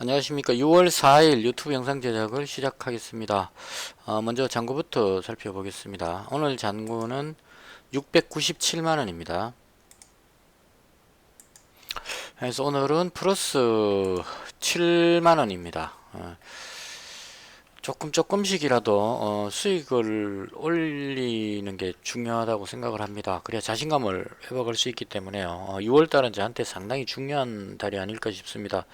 안녕하십니까. 6월 4일 유튜브 영상 제작을 시작하겠습니다. 먼저 잔고부터 살펴보겠습니다. 오늘 잔고는 697만원입니다. 그래서 오늘은 플러스 7만원입니다. 조금씩이라도 수익을 올리는 게 중요하다고 생각을 합니다. 그래야 자신감을 회복할 수 있기 때문에요. 6월달은 저한테 상당히 중요한 달이 아닐까 싶습니다.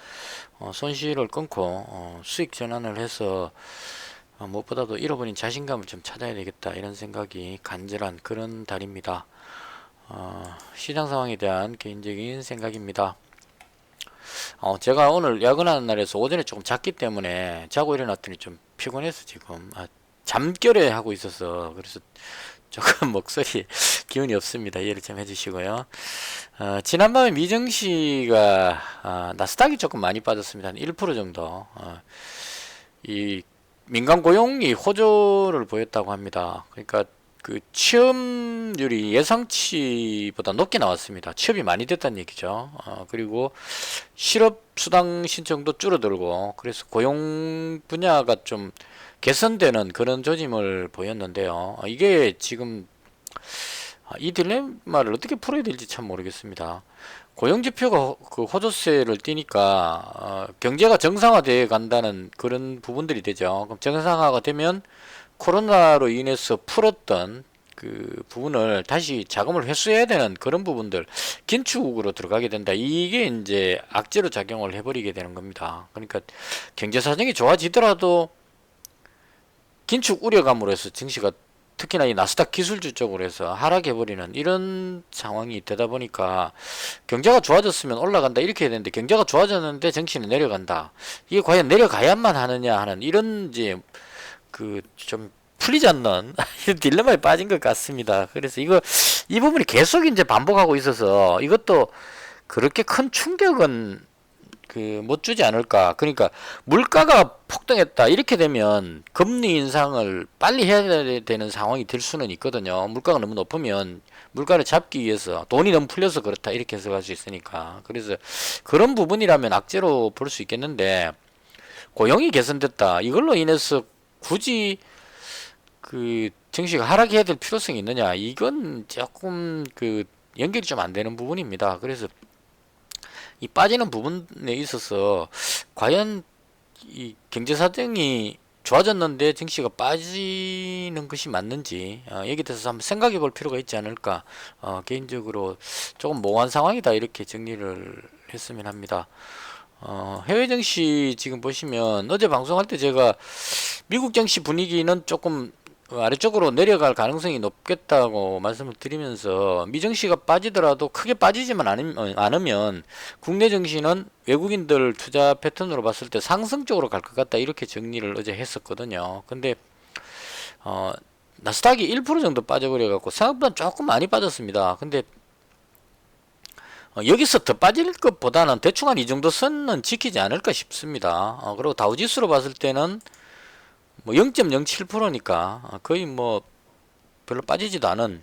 손실을 끊고 수익 전환을 해서 무엇보다도 잃어버린 자신감을 좀 찾아야 되겠다, 이런 생각이 간절한 그런 달입니다. 시장 상황에 대한 개인적인 생각입니다. 제가 오늘 야근하는 날에서 오전에 조금 잤기 때문에 자고 일어났더니 좀 피곤해서 지금 잠결에 하고 있어서, 그래서 조금 목소리 기운이 없습니다. 이해를 좀 해주시고요. 지난밤에 미증시가 나스닥이 조금 많이 빠졌습니다. 한 1% 정도. 이 민간 고용이 호조를 보였다고 합니다. 그러니까 그 취업률이 예상치보다 높게 나왔습니다. 취업이 많이 됐다는 얘기죠. 그리고 실업수당 신청도 줄어들고, 그래서 고용 분야가 좀 개선되는 그런 조짐을 보였는데요. 이게 지금 이 딜레마를 어떻게 풀어야 될지 참 모르겠습니다. 고용지표가 그 호조세를 띄니까 경제가 정상화되어 간다는 그런 부분들이 되죠. 그럼 정상화가 되면 코로나로 인해서 풀었던 그 부분을 다시 자금을 회수해야 되는 그런 부분들, 긴축으로 들어가게 된다. 이게 이제 악재로 작용을 해버리게 되는 겁니다. 그러니까 경제 사정이 좋아지더라도 긴축 우려감으로 해서 증시가, 특히나 이 나스닥 기술주 쪽으로 해서 하락해버리는 이런 상황이 되다 보니까, 경제가 좋아졌으면 올라간다 이렇게 해야 되는데 경제가 좋아졌는데 정치는 내려간다. 이게 과연 내려가야만 하느냐 하는 이런 이제 그 좀 풀리지 않는 이런 딜레마에 빠진 것 같습니다. 그래서 이 부분이 계속 이제 반복하고 있어서 이것도 그렇게 큰 충격은 못 주지 않을까. 그러니까 물가가 폭등했다 이렇게 되면 금리 인상을 빨리 해야 되는 상황이 될 수는 있거든요. 물가가 너무 높으면 물가를 잡기 위해서, 돈이 너무 풀려서 그렇다 이렇게 해석할 수 있으니까. 그래서 그런 부분이라면 악재로 볼 수 있겠는데, 고용이 개선됐다 이걸로 인해서 굳이 증시가 하락해야 될 필요성이 있느냐, 이건 조금 연결이 좀 안 되는 부분입니다. 그래서 이 빠지는 부분에 있어서 과연 이 경제 사정이 좋아졌는데 증시가 빠지는 것이 맞는지, 여기에 대해서 한번 생각해 볼 필요가 있지 않을까. 개인적으로 조금 모호한 상황이다 이렇게 정리를 했으면 합니다. 해외 증시 지금 보시면, 어제 방송할 때 제가 미국 증시 분위기는 조금 아래쪽으로 내려갈 가능성이 높겠다고 말씀을 드리면서, 미증시가 빠지더라도 크게 빠지지만 않으면 국내 증시는 외국인들 투자 패턴으로 봤을 때 상승 쪽으로 갈 것 같다 이렇게 정리를 어제 했었거든요. 근데 나스닥이 1% 정도 빠져버려 갖고 생각보다 조금 많이 빠졌습니다. 근데 여기서 더 빠질 것보다는 대충 한 이 정도 선은 지키지 않을까 싶습니다. 그리고 다우지수로 봤을 때는 뭐 0.07%니까 거의 뭐 별로 빠지지도 않은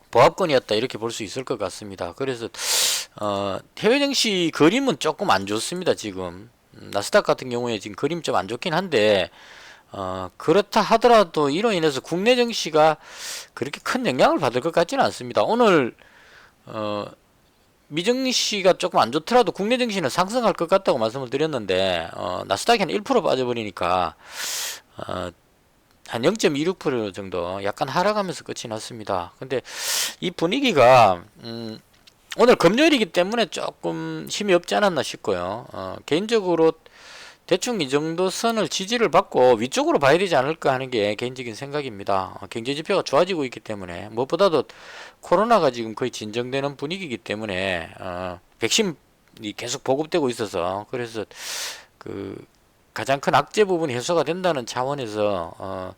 보합권이었다 이렇게 볼 수 있을 것 같습니다. 그래서 해외 증시 그림은 조금 안 좋습니다. 지금 나스닥 같은 경우에 지금 그림 좀 안 좋긴 한데, 그렇다 하더라도 이로 인해서 국내 증시가 그렇게 큰 영향을 받을 것 같지는 않습니다. 오늘 미증시가 조금 안 좋더라도 국내 증시는 상승할 것 같다고 말씀을 드렸는데, 나스닥이 한 1% 빠져버리니까 한 0.26% 정도 약간 하락하면서 끝이 났습니다. 근데 이 분위기가 오늘 금요일이기 때문에 조금 힘이 없지 않았나 싶고요. 개인적으로 대충 이 정도 선을 지지를 받고 위쪽으로 봐야 되지 않을까 하는 게 개인적인 생각입니다. 경제지표가 좋아지고 있기 때문에, 무엇보다도 코로나가 지금 거의 진정되는 분위기이기 때문에 백신이 계속 보급되고 있어서, 그래서 가장 큰 악재 부분이 해소가 된다는 차원에서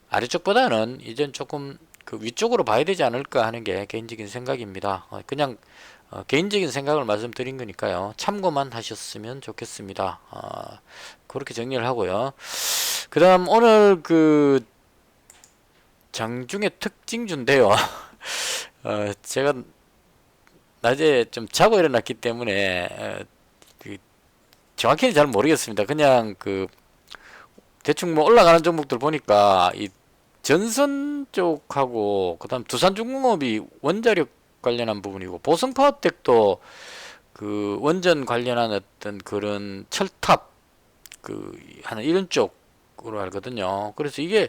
아래쪽보다는 이젠 조금 위쪽으로 봐야 되지 않을까 하는 게 개인적인 생각입니다. 그냥 개인적인 생각을 말씀드린 거니까요. 참고만 하셨으면 좋겠습니다. 그렇게 정리를 하고요. 그 다음 오늘 장중의 특징주인데요. 제가 낮에 좀 자고 일어났기 때문에 정확히는 잘 모르겠습니다. 그냥 그 대충 뭐 올라가는 종목들 보니까 이 전선 쪽하고 그다음 두산중공업이 원자력 관련한 부분이고 보성파워텍도 그 원전 관련한 어떤 그런 철탑 그 하는 이런 쪽으로 알거든요. 그래서 이게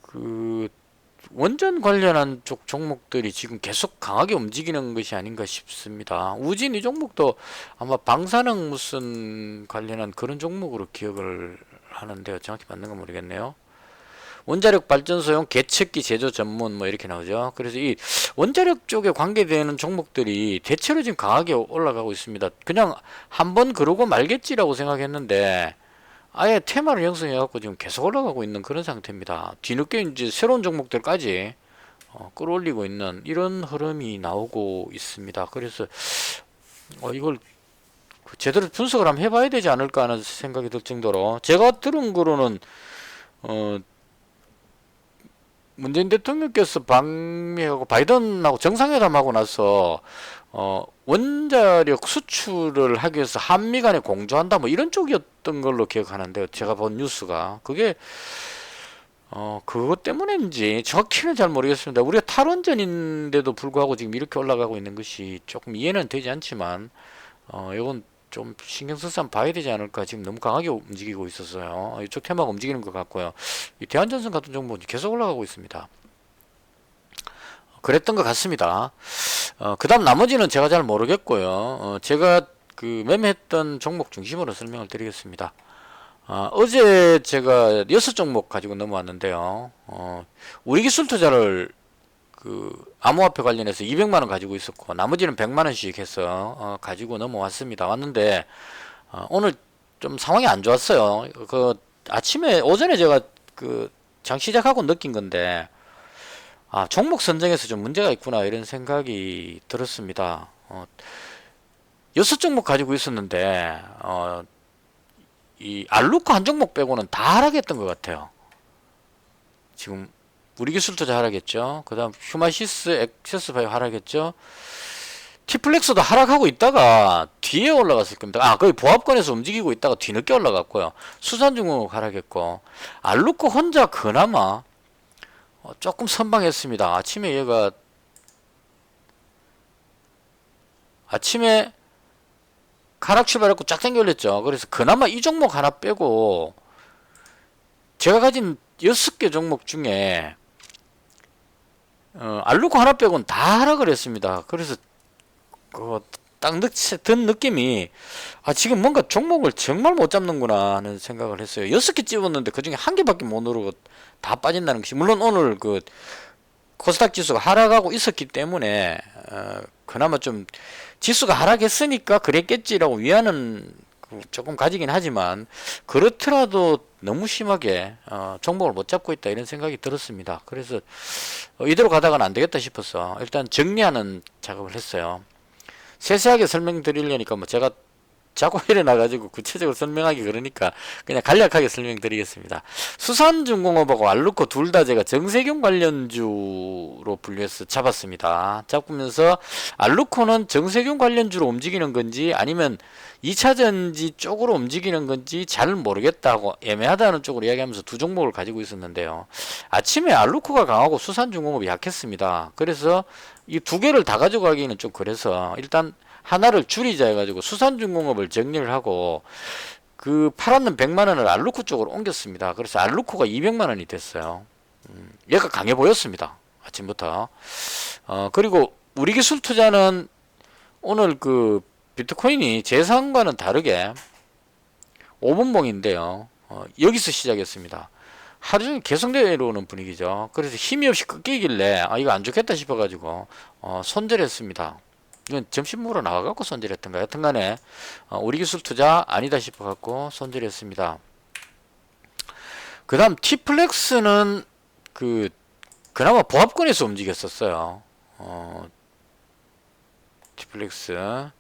그 원전 관련한 쪽 종목들이 지금 계속 강하게 움직이는 것이 아닌가 싶습니다. 우진 이 종목도 아마 방사능 무슨 관련한 그런 종목으로 기억을 하는데요. 정확히 맞는 건 모르겠네요. 원자력 발전소용 개척기 제조 전문 뭐 이렇게 나오죠. 그래서 이 원자력 쪽에 관계되는 종목들이 대체로 지금 강하게 올라가고 있습니다. 그냥 한번 그러고 말겠지라고 생각했는데 아예 테마를 형성해 갖고 지금 계속 올라가고 있는 그런 상태입니다. 뒤늦게 이제 새로운 종목들까지 끌어올리고 있는 이런 흐름이 나오고 있습니다. 그래서 이걸 제대로 분석을 한번 해봐야 되지 않을까 하는 생각이 들 정도로 제가 들은 거로는 문재인 대통령께서 방미하고 바이든하고 정상회담하고 나서 원자력 수출을 하기 위해서 한미 간에 공조한다 뭐 이런 쪽이었던 걸로 기억하는데요. 제가 본 뉴스가 그게 그것 때문인지 정확히는 잘 모르겠습니다. 우리가 탈원전인데도 불구하고 지금 이렇게 올라가고 있는 것이 조금 이해는 되지 않지만 이건 좀 신경 써서 한번 봐야 되지 않을까. 지금 너무 강하게 움직이고 있어서요. 이쪽 테마가 움직이는 것 같고요. 이 대한전선 같은 종목은 계속 올라가고 있습니다. 그랬던 것 같습니다. 그 다음 나머지는 제가 잘 모르겠고요. 제가 그 매매했던 종목 중심으로 설명을 드리겠습니다. 어제 제가 6종목 가지고 넘어왔는데요. 우리기술투자를 그 암호화폐 관련해서 200만원 가지고 있었고 나머지는 100만원씩 해서 가지고 넘어왔습니다. 왔는데 오늘 좀 상황이 안 좋았어요. 그 아침에 오전에 제가 그 장 시작하고 느낀 건데 종목 선정에서 좀 문제가 있구나 이런 생각이 들었습니다. 6종목 가지고 있었는데 이 알루코 한 종목 빼고는 다 하락했던 것 같아요. 지금 우리기술투자 하락했죠. 그 다음 휴마시스 액세스바이오 하락했죠. 티플렉스도 하락하고 있다가 뒤에 올라갔을 겁니다. 거의 보합권에서 움직이고 있다가 뒤늦게 올라갔고요. 수산중공업 하락했고 알루코 혼자 그나마 조금 선방했습니다. 아침에 하락 출발했고 쫙 당겨 올렸죠. 그래서 그나마 이 종목 하나 빼고 제가 가진 6개 종목 중에 알루코 하나 빼고는 다 하락을 했습니다. 그래서 딱 든 느낌이 지금 뭔가 종목을 정말 못 잡는구나 하는 생각을 했어요. 6개 집었는데 그 중에 한 개밖에 못 누르고 다 빠진다는 것이 물론 오늘 그 코스닥 지수가 하락하고 있었기 때문에 그나마 좀 지수가 하락했으니까 그랬겠지라고 위안은 조금 가지긴 하지만 그렇더라도 너무 심하게 종목을 못 잡고 있다 이런 생각이 들었습니다. 그래서 이대로 가다가는 안 되겠다 싶어서 일단 정리하는 작업을 했어요. 세세하게 설명드리려니까 뭐 제가 자꾸 일어나가지고 구체적으로 설명하기 그러니까 그냥 간략하게 설명드리겠습니다. 수산중공업하고 알루코 둘 다 제가 정세균 관련주로 분류해서 잡았습니다. 잡으면서 알루코는 정세균 관련주로 움직이는 건지 아니면 2차전지 쪽으로 움직이는 건지 잘 모르겠다고 애매하다는 쪽으로 이야기하면서 두 종목을 가지고 있었는데요. 아침에 알루코가 강하고 수산중공업이 약했습니다. 그래서 이 두 개를 다 가져가기는 좀 그래서 일단 하나를 줄이자 해가지고 수산중공업을 정리를 하고 그 팔았는 100만원을 알루코 쪽으로 옮겼습니다. 그래서 알루코가 200만원이 됐어요. 얘가 강해 보였습니다. 아침부터. 그리고 우리기술투자는 오늘 그 비트코인이 재상과는 다르게 5분봉인데요. 여기서 시작했습니다. 하루 종일 계속 내려오는 분위기죠. 그래서 힘이 없이 꺾이길래 이거 안 좋겠다 싶어가지고 손절했습니다. 이건 점심으로 나와갖고 손절했던가 여튼간에 우리기술투자 아니다 싶어갖고 손절했습니다. 그 다음 T플렉스는 그나마 보합권에서 움직였었어요. T플렉스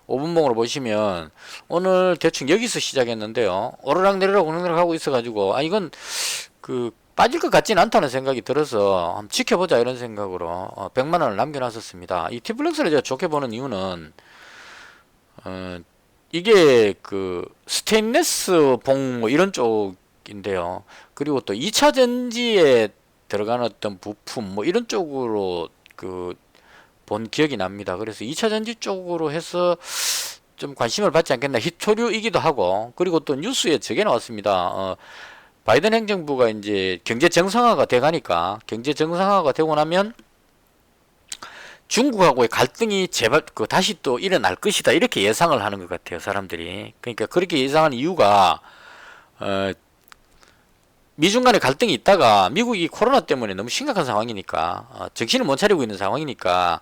5분봉으로 보시면 오늘 대충 여기서 시작했는데요. 오르락내리락 하고 있어가지고 이건 빠질 것 같지는 않다는 생각이 들어서 한번 지켜보자 이런 생각으로 100만원을 남겨놨었습니다. 이 T플렉스를 제가 좋게 보는 이유는 이게 그 스테인레스 봉 뭐 이런 쪽인데요. 그리고 또 2차 전지에 들어가는 어떤 부품 뭐 이런 쪽으로 그 본 기억이 납니다. 그래서 2차 전지 쪽으로 해서 좀 관심을 받지 않겠나. 히토류이기도 하고, 그리고 또 뉴스에 저게 나왔습니다. 바이든 행정부가 이제 경제 정상화가 돼 가니까, 경제 정상화가 되고 나면 중국하고의 갈등이 다시 또 일어날 것이다. 이렇게 예상을 하는 것 같아요, 사람들이. 그러니까 그렇게 예상하는 이유가, 어, 미중 간의 갈등이 있다가 미국이 코로나 때문에 너무 심각한 상황이니까, 정신을 못 차리고 있는 상황이니까,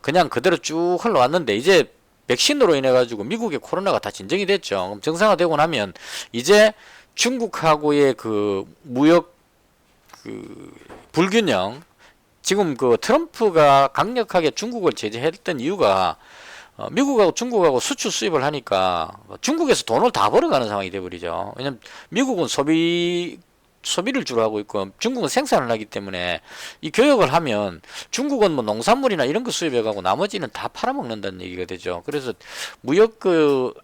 그냥 그대로 쭉 흘러왔는데, 이제 백신으로 인해 가지고 미국의 코로나가 다 진정이 됐죠. 그럼 정상화되고 나면 이제 중국하고의 그 무역 그 불균형, 지금 그 트럼프가 강력하게 중국을 제재했던 이유가 미국하고 중국하고 수출 수입을 하니까 중국에서 돈을 다 벌어가는 상황이 돼버리죠. 왜냐면 미국은 소비를 주로 하고 있고 중국은 생산을 하기 때문에 이 교역을 하면 중국은 뭐 농산물이나 이런 거 수입해 가고 나머지는 다 팔아먹는다는 얘기가 되죠. 그래서 무역 그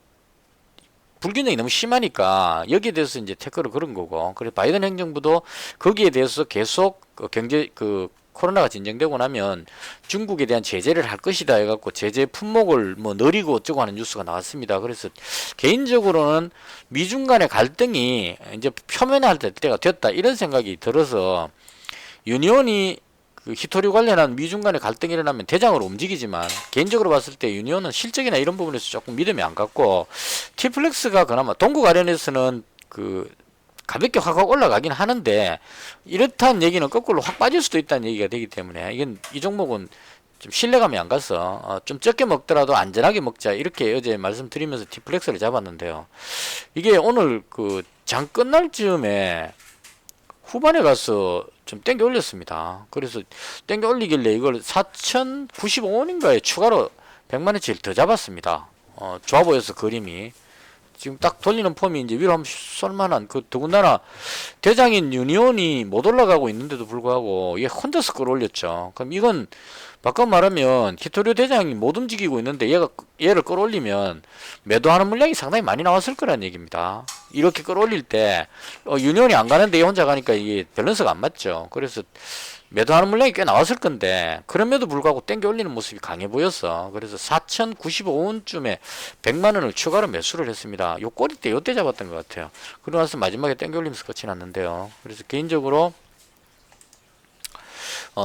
불균형이 너무 심하니까 여기에 대해서 이제 태클을 걸은 거고, 그래서 바이든 행정부도 거기에 대해서 계속 그 경제 그 코로나가 진정되고 나면 중국에 대한 제재를 할 것이다 해갖고 제재 품목을 뭐 늘리고 어쩌고 하는 뉴스가 나왔습니다. 그래서 개인적으로는 미중 간의 갈등이 이제 표면화할 때가 됐다 이런 생각이 들어서, 유니온이 그 히토류 관련한 미중 간의 갈등이 일어나면 대장으로 움직이지만, 개인적으로 봤을 때 유니온은 실적이나 이런 부분에서 조금 믿음이 안 갔고, 티플렉스가 그나마 동구 관련해서는 그 가볍게 확 올라가긴 하는데, 이렇다는 얘기는 거꾸로 확 빠질 수도 있다는 얘기가 되기 때문에, 이건 이 종목은 좀 신뢰감이 안 가서 좀 적게 먹더라도 안전하게 먹자 이렇게 어제 말씀드리면서 티플렉스를 잡았는데요. 이게 오늘 그 장 끝날 즈음에 후반에 가서 좀 땡겨 올렸습니다. 그래서 땡겨 올리길래 이걸 4,095원인가에 추가로 100만원치를 더 잡았습니다. 좋아 보여서 그림이. 지금 딱 돌리는 폼이 이제 위로 한번 쏠만한, 그 더군다나 대장인 유니온이 못 올라가고 있는데도 불구하고 얘 혼자서 끌어올렸죠. 그럼 이건 바꿔 말하면 히토류 대장이 못 움직이고 있는데 얘를 끌어올리면 매도하는 물량이 상당히 많이 나왔을 거란 얘기입니다. 이렇게 끌어올릴 때 유니온이 안 가는데 얘 혼자 가니까 이게 밸런스가 안 맞죠. 그래서 매도하는 물량이 꽤 나왔을 건데 그럼에도 불구하고 땡겨 올리는 모습이 강해 보였어. 그래서 4,095원쯤에 100만원을 추가로 매수를 했습니다. 요 꼬리 때 요때 잡았던 것 같아요. 그러고 나서 마지막에 땡겨 올리면서 끝이 났는데요. 그래서 개인적으로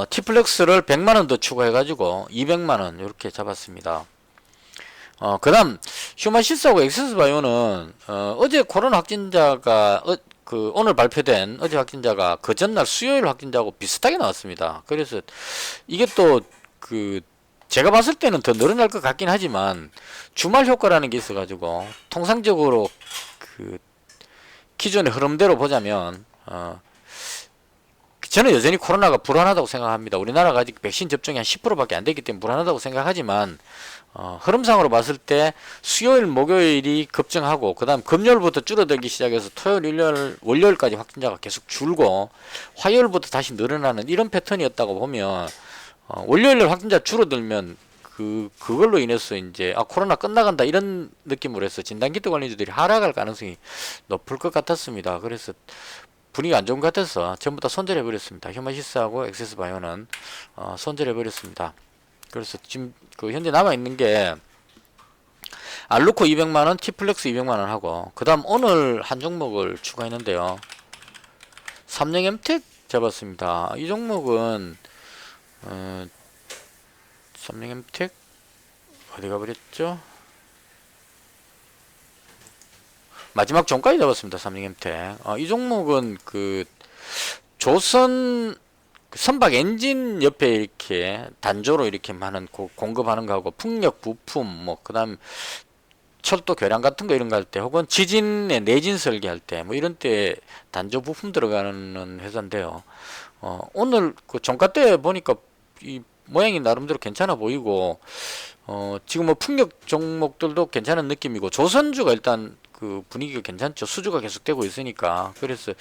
티플렉스를 100만원 더 추가해가지고 200만원 이렇게 잡았습니다. 그 다음 휴마시스하고 엑세스바이오는 어제 코로나 확진자가 오늘 발표된 어제 확진자가 그 전날 수요일 확진자하고 비슷하게 나왔습니다. 그래서 이게 또 제가 봤을 때는 더 늘어날 것 같긴 하지만 주말 효과라는 게 있어가지고, 통상적으로 기존의 흐름대로 보자면 저는 여전히 코로나가 불안하다고 생각합니다. 우리나라가 아직 백신 접종이 한 10%밖에 안 되기 때문에 불안하다고 생각하지만, 흐름상으로 봤을 때 수요일 목요일이 급증하고 그 다음 금요일부터 줄어들기 시작해서 토요일 일요일 월요일까지 확진자가 계속 줄고 화요일부터 다시 늘어나는 이런 패턴이었다고 보면, 월요일날 확진자 줄어들면 그걸로 인해서 이제 코로나 끝나간다 이런 느낌으로 해서 진단키트 관리주들이 하락할 가능성이 높을 것 같았습니다. 그래서 분위기가 안 좋은 것 같아서 전부 다 손절해버렸습니다. 휴마시스하고 엑세스바이오는 손절해버렸습니다. 그래서 지금 현재 남아있는 게 알루코 200만원, 티플렉스 200만원 하고, 그 다음 오늘 한 종목을 추가했는데요. 삼성엠텍 잡았습니다. 이 종목은 삼성엠텍 어디 가버렸죠? 마지막 종가에 잡았습니다. 삼성엠텍. 이 종목은 조선 선박 엔진 옆에 이렇게 단조로 이렇게 많은 공급하는 거하고 풍력 부품 뭐 그다음 철도 교량 같은 거 이런 거 할 때, 혹은 지진의 내진 설계할 때 뭐 이런 때 단조 부품 들어가는 회사인데요. 오늘 종가 때 보니까 이 모양이 나름대로 괜찮아 보이고, 지금 뭐 풍력 종목들도 괜찮은 느낌이고, 조선주가 일단 분위기가 괜찮죠. 수주가 계속되고 있으니까. 그래서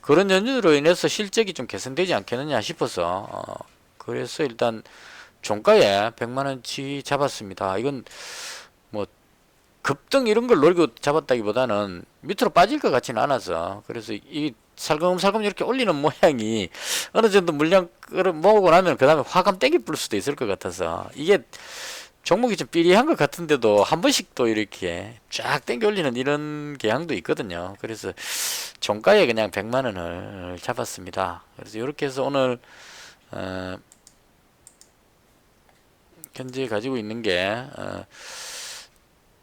그런 연유로 인해서 실적이 좀 개선되지 않겠느냐 싶어서 그래서 일단 종가에 100만원치 잡았습니다. 이건 뭐 급등 이런 걸 노리고 잡았다기보다는 밑으로 빠질 것 같지는 않아서, 그래서 이 살금살금 이렇게 올리는 모양이 어느 정도 물량 모으고 나면 그 다음에 화감 땡기 불 수도 있을 것 같아서, 이게 종목이 좀 삐리한 것 같은데도 한 번씩 또 이렇게 쫙 땡겨 올리는 이런 경향도 있거든요. 그래서 종가에 그냥 100만 원을 잡았습니다. 그래서 이렇게 해서 오늘 현재 가지고 있는 게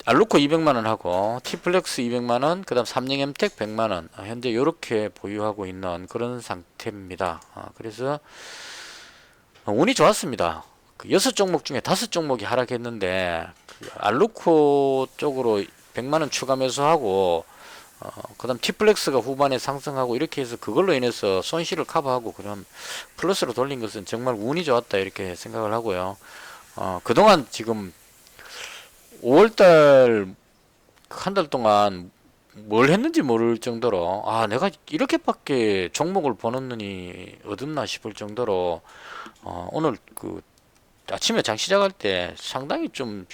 알루코 200만원 하고 티플렉스 200만원, 그 다음 삼성엠텍 100만원, 현재 이렇게 보유하고 있는 그런 상태입니다. 그래서 운이 좋았습니다. 그 6종목 중에 5종목이 하락했는데, 그 알루코 쪽으로 100만원 추가 매수하고, 그 다음 티플렉스가 후반에 상승하고, 이렇게 해서 그걸로 인해서 손실을 커버하고 그런 플러스로 돌린 것은 정말 운이 좋았다, 이렇게 생각을 하고요. 그동안 지금 5월달 한 달 동안 뭘 했는지 모를 정도로, 내가 이렇게밖에 종목을 보는느니 어둡나 싶을 정도로, 오늘 그 아침에 장 시작할 때 상당히 좀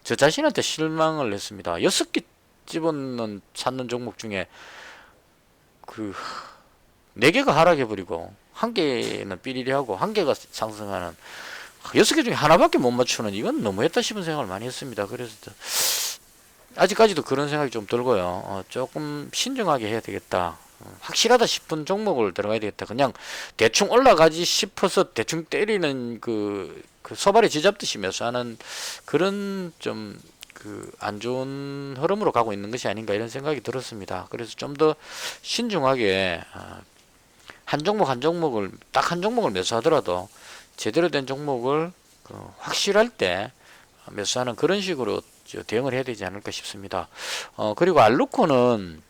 저 자신한테 실망을 했습니다. 6개 집어넣는 찾는 종목 중에 그 4개가 하락해버리고 1개는 삐리리하고 1개가 상승하는, 6개 중에 하나밖에 못 맞추는, 이건 너무했다 싶은 생각을 많이 했습니다. 그래서 아직까지도 그런 생각이 좀 들고요. 조금 신중하게 해야 되겠다. 확실하다 싶은 종목을 들어가야 되겠다. 그냥 대충 올라가지 싶어서 대충 때리는 그 소발에 쥐잡듯이 매수하는 그런 좀 그 안 좋은 흐름으로 가고 있는 것이 아닌가, 이런 생각이 들었습니다. 그래서 좀 더 신중하게 한 종목 한 종목을 딱 한 종목을 매수하더라도 제대로 된 종목을 확실할 때 매수하는 그런 식으로 대응을 해야 되지 않을까 싶습니다. 그리고 알루코는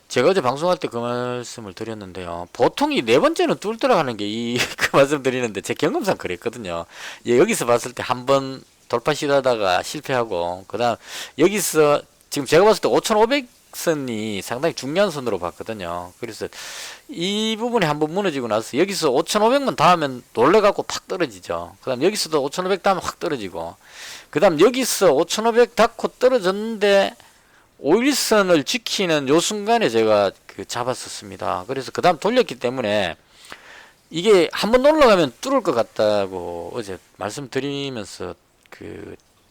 제가 어제 방송할 때 그 말씀을 드렸는데요. 보통 이 네 번째는 뚫 들어가는 게 그 말씀 드리는데, 제 경험상 그랬거든요. 여기서 봤을 때 한 번 돌파 시도하다가 실패하고, 그 다음 여기서 지금 제가 봤을 때 5,500선이 상당히 중요한 선으로 봤거든요. 그래서 이 부분이 한번 무너지고 나서 여기서 5,500만 닿으면 놀래갖고 팍 떨어지죠. 그 다음 여기서도 5,500 닿으면 확 떨어지고, 그 다음 여기서 5,500 닿고 떨어졌는데 5일선을 지키는 요 순간에 제가 잡았었습니다. 그래서 그 다음 돌렸기 때문에 이게 한번 올라가면 뚫을 것 같다고 어제 말씀드리면서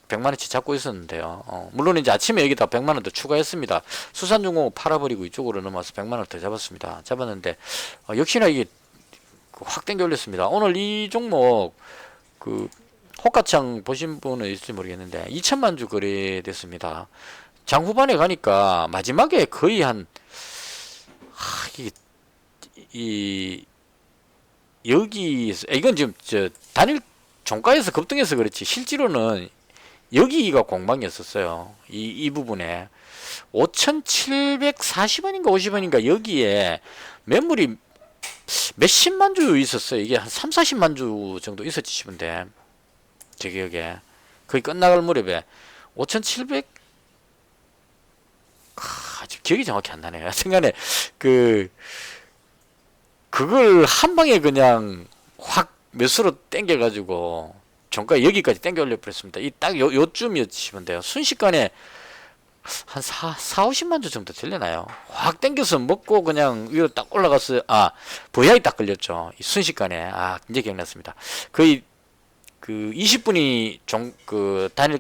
100만원치 잡고 있었는데요. 물론 이제 아침에 여기다 100만원 더 추가했습니다. 수산중공업 팔아버리고 이쪽으로 넘어와서 100만원 더 잡았습니다. 잡았는데 역시나 이게 확 당겨 올렸습니다. 오늘 이 종목 호가창 보신 분은 있을지 모르겠는데 2천만 주 거래됐습니다. 장 후반에 가니까 마지막에 거의 여기서, 이건 지금 단일 종가에서 급등해서 그렇지 실제로는 여기가 공방이었었어요. 이 부분에 5,740원인가 50원인가 여기에 매물이 몇십만 주 있었어요. 이게 한 3, 40만 주 정도 있었지 싶은데, 제 기억에 거의 끝나갈 무렵에 5,700, 지금 기억이 정확히 안 나네요. 생각에 그걸 한 방에 그냥 확 몇수로 땡겨가지고 종가 여기까지 땡겨 올려버렸습니다. 이 딱 요쯤이었으면 돼요. 순식간에 한 50만 주 정도 되려나요? 확 땡겨서 먹고 그냥 위로 딱 올라갔어요. VI 딱 걸렸죠. 이 순식간에. 이제 기억났습니다. 거의 20분이 단일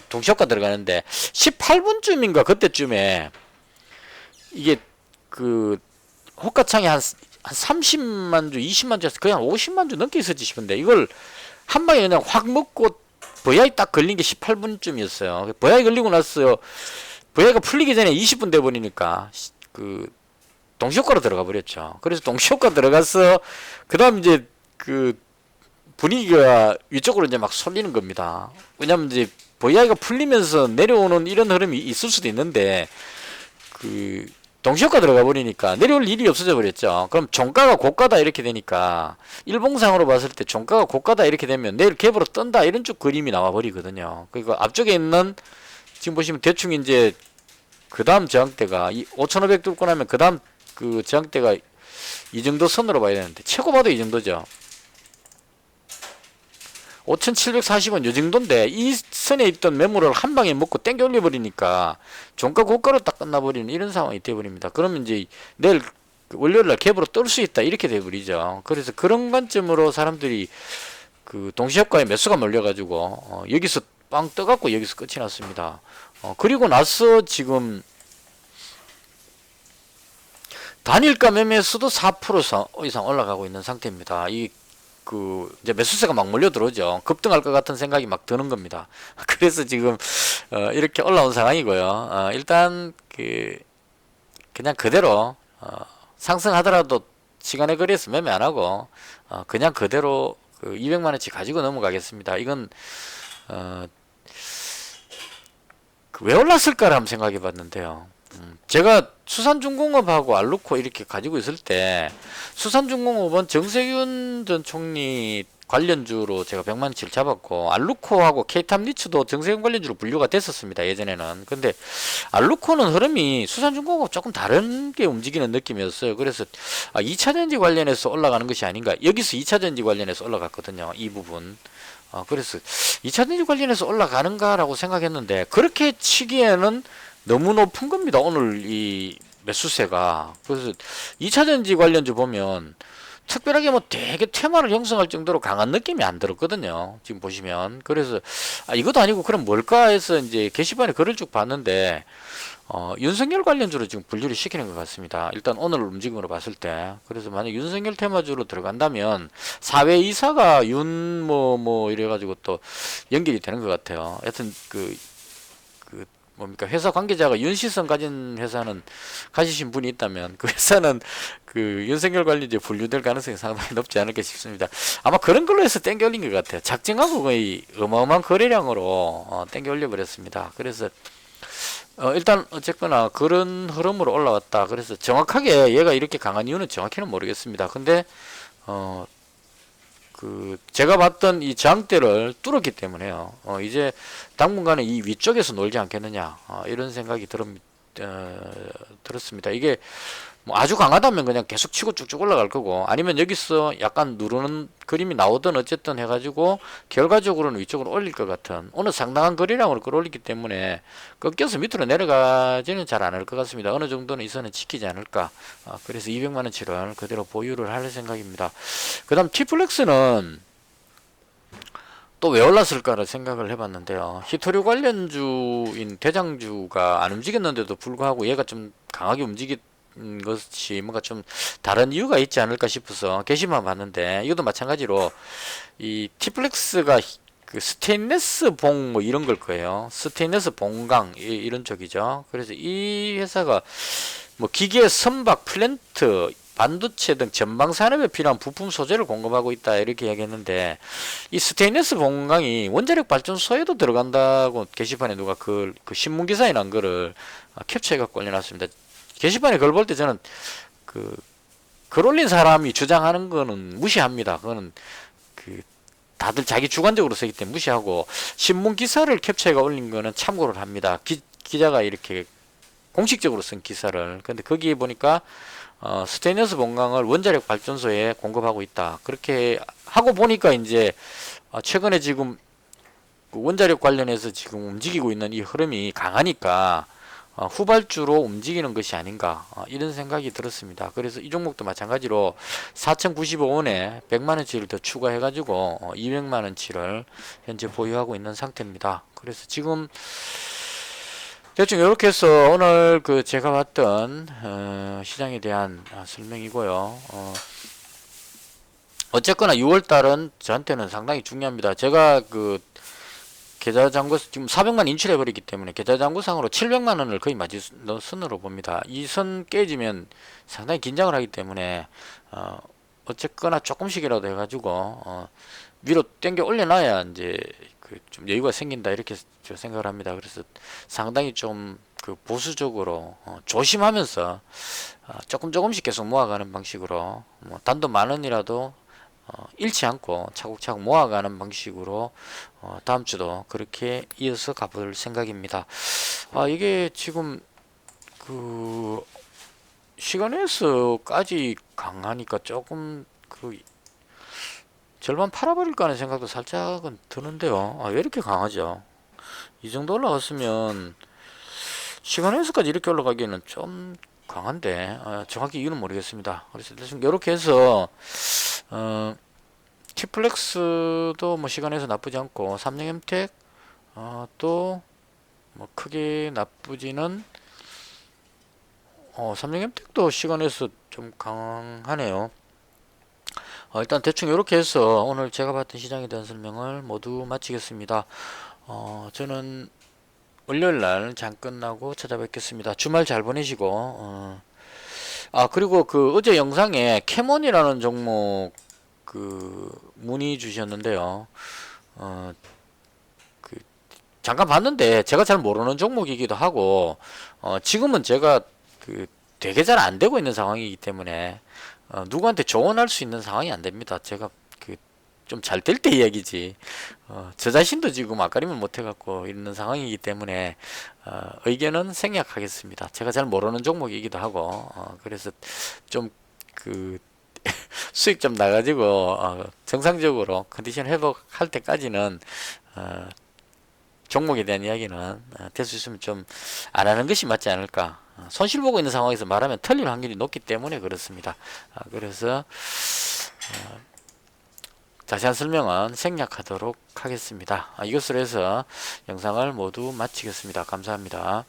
동시효과 들어가는데 18분쯤인가 그때쯤에 이게 호가창이 한 30만 주, 20만 주에서 거의 한 50만 주 넘게 있었지 싶은데, 이걸 한 방에 그냥 확 먹고 VI 딱 걸린 게 18분쯤이었어요. VI 걸리고 나서 VI가 풀리기 전에 20분 돼 버리니까 동시효과로 들어가 버렸죠. 그래서 동시효과 들어가서 그다음 이제 분위기가 위쪽으로 이제 막 쏠리는 겁니다. 왜냐면 이제 VI가 풀리면서 내려오는 이런 흐름이 있을 수도 있는데 동시효과 들어가 버리니까 내려올 일이 없어져 버렸죠. 그럼 종가가 고가다 이렇게 되니까, 일봉상으로 봤을 때 종가가 고가다 이렇게 되면 내일 갭으로 뜬다 이런 쪽 그림이 나와 버리거든요. 그리고 앞쪽에 있는 지금 보시면 대충 이제 그 다음 저항대가 5,500 뚫고 나면 그 다음 저항대가 이 정도 선으로 봐야 되는데, 최고 봐도 이 정도죠. 5,740원 요 정도인데 이 선에 있던 매물을 한 방에 먹고 땡겨 올려버리니까 종가 고가로 딱 끝나버리는 이런 상황이 돼버립니다. 그러면 이제 내일 월요일날 갭으로 뜰 수 있다 이렇게 돼버리죠. 그래서 그런 관점으로 사람들이 그 동시효과에 매수가 몰려가지고 여기서 빵 떠갖고 여기서 끝이 났습니다. 그리고 나서 지금 단일가 매매수도 4% 이상 올라가고 있는 상태입니다. 이제 매수세가 막 몰려 들어오죠. 급등할 것 같은 생각이 막 드는 겁니다. 그래서 지금 이렇게 올라온 상황이고요. 일단 그냥 그대로 상승하더라도 시간의 거리에서 매매 안 하고 그냥 그대로 그 200만 원치 가지고 넘어가겠습니다. 이건 왜 올랐을까를 한번 생각해 봤는데요. 제가 수산중공업하고 알루코 이렇게 가지고 있을 때 수산중공업은 정세균 전 총리 관련주로 제가 100만원치를 잡았고 알루코하고 케이탐리츠도 정세균 관련주로 분류가 됐었습니다. 예전에는. 근데 알루코는 흐름이 수산중공업 조금 다른 게 움직이는 느낌이었어요. 그래서 2차전지 관련해서 올라가는 것이 아닌가. 여기서 2차전지 관련해서 올라갔거든요. 이 부분. 그래서 2차전지 관련해서 올라가는가라고 생각했는데 그렇게 치기에는 너무 높은 겁니다. 오늘 이 매수세가. 그래서 2차전지 관련주 보면 특별하게 뭐 되게 테마를 형성할 정도로 강한 느낌이 안 들었거든요. 지금 보시면. 그래서 이것도 아니고 그럼 뭘까 해서 이제 게시판에 글을 쭉 봤는데 윤석열 관련주로 지금 분류를 시키는 것 같습니다. 일단 오늘 움직임으로 봤을 때. 그래서 만약 윤석열 테마주로 들어간다면 사회이사가 이래가지고 또 연결이 되는 것 같아요. 하여튼 뭡니까 회사 관계자가 윤시성 가진 회사는 가지신 분이 있다면 그 회사는 그 윤석열 관련주에 분류될 가능성이 상당히 높지 않을까 싶습니다. 아마 그런 걸로 해서 땡겨 올린 것 같아요. 작정하고 거의 어마어마한 거래량으로 땡겨 올려 버렸습니다. 그래서 일단 어쨌거나 그런 흐름으로 올라왔다. 그래서 정확하게 얘가 이렇게 강한 이유는 정확히는 모르겠습니다. 근데 제가 봤던 이 저항대를 뚫었기 때문에요. 이제 당분간은 이 위쪽에서 놀지 않겠느냐 이런 생각이 들었습니다. 이게 뭐 아주 강하다면 그냥 계속 치고 쭉쭉 올라갈 거고 아니면 여기서 약간 누르는 그림이 나오든 어쨌든 해가지고 결과적으로는 위쪽으로 올릴 것 같은 오늘 상당한 거래량으로 끌어올리기 때문에 꺾여서 밑으로 내려가지는 잘 않을 것 같습니다. 어느 정도는 이 선은 지키지 않을까. 그래서 200만원치를 그대로 보유를 할 생각입니다. 그 다음 T플렉스는 또 왜 올랐을까를 생각을 해봤는데요. 히토류 관련주인 대장주가 안 움직였는데도 불구하고 얘가 좀 강하게 움직인 것이 뭔가 좀 다른 이유가 있지 않을까 싶어서 게시만 봤는데 이것도 마찬가지로 이 T플렉스가 그 스테인레스 봉 뭐 이런 걸 거예요. 스테인레스 봉강 이런 쪽이죠. 그래서 이 회사가 뭐 기계 선박 플랜트 반도체 등 전방 산업에 필요한 부품 소재를 공급하고 있다 이렇게 이야기했는데 이 스테인리스 공강이 원자력 발전소에도 들어간다고 게시판에 누가 그 신문 기사에 난 거를 캡처해 갖고 올려놨습니다. 게시판에 글 볼 때 저는 글 올린 사람이 주장하는 거는 무시합니다. 그거는 다들 자기 주관적으로 쓰기 때문에 무시하고 신문 기사를 캡처해가 올린 거는 참고를 합니다. 기자가 이렇게 공식적으로 쓴 기사를. 근데 거기에 보니까 스테인리스 본강을 원자력 발전소에 공급하고 있다. 그렇게 하고 보니까 이제 최근에 지금 원자력 관련해서 지금 움직이고 있는 이 흐름이 강하니까 후발주로 움직이는 것이 아닌가 이런 생각이 들었습니다. 그래서 이 종목도 마찬가지로 4,095원에 100만원치를 더 추가해 가지고 200만원치를 현재 보유하고 있는 상태입니다. 그래서 지금 대충 이렇게 해서 오늘 제가 봤던 시장에 대한 설명이고요. 어쨌거나 6월달은 저한테는 상당히 중요합니다. 제가 계좌 잔고 지금 400만 인출해 버리기 때문에 계좌 잔고상으로 700만 원을 거의 마지선으로 봅니다. 이 선 깨지면 상당히 긴장을 하기 때문에 어쨌거나 조금씩이라도 해가지고 위로 당겨 올려놔야 이제 좀 여유가 생긴다 이렇게 생각을 합니다. 그래서 상당히 좀 보수적으로 조심하면서 조금씩 계속 모아가는 방식으로 뭐 단돈 10,000원이라도 잃지 않고 차곡차곡 모아가는 방식으로 다음 주도 그렇게 이어서 가볼 생각입니다. 이게 지금 시간에서까지 강하니까 조금 절반 팔아버릴까 하는 생각도 살짝은 드는데요. 왜 이렇게 강하죠? 이 정도 올라갔으면 시간에서까지 이렇게 올라가기에는 좀 강한데 정확히 이유는 모르겠습니다. 그래서 대충 이렇게 해서 키플렉스도 뭐 시간에서 나쁘지 않고 삼성엠텍 또 뭐 크게 나쁘지는 삼성엠텍도 시간에서 좀 강하네요. 일단 대충 이렇게 해서 오늘 제가 봤던 시장에 대한 설명을 모두 마치겠습니다. 저는 월요일날 장 끝나고 찾아뵙겠습니다. 주말 잘 보내시고 그리고 그 어제 영상에 캐몬이라는 종목 그 문의 주셨는데요. 어, 그 잠깐 봤는데 제가 잘 모르는 종목이기도 하고 지금은 제가 그 되게 잘 안 되고 있는 상황이기 때문에 누구한테 조언할 수 있는 상황이 안 됩니다. 제가 그 좀 잘 될 때 이야기지. 저 자신도 지금 앞가림을 못 해갖고 있는 상황이기 때문에 의견은 생략하겠습니다. 제가 잘 모르는 종목이기도 하고 그래서 좀 그 수익 좀 나가지고 정상적으로 컨디션 회복할 때까지는 종목에 대한 이야기는 될 수 있으면 좀 안 하는 것이 맞지 않을까. 손실 보고 있는 상황에서 말하면 틀릴 확률이 높기 때문에 그렇습니다. 그래서 자세한 설명은 생략하도록 하겠습니다. 이것으로 해서 영상을 모두 마치겠습니다. 감사합니다.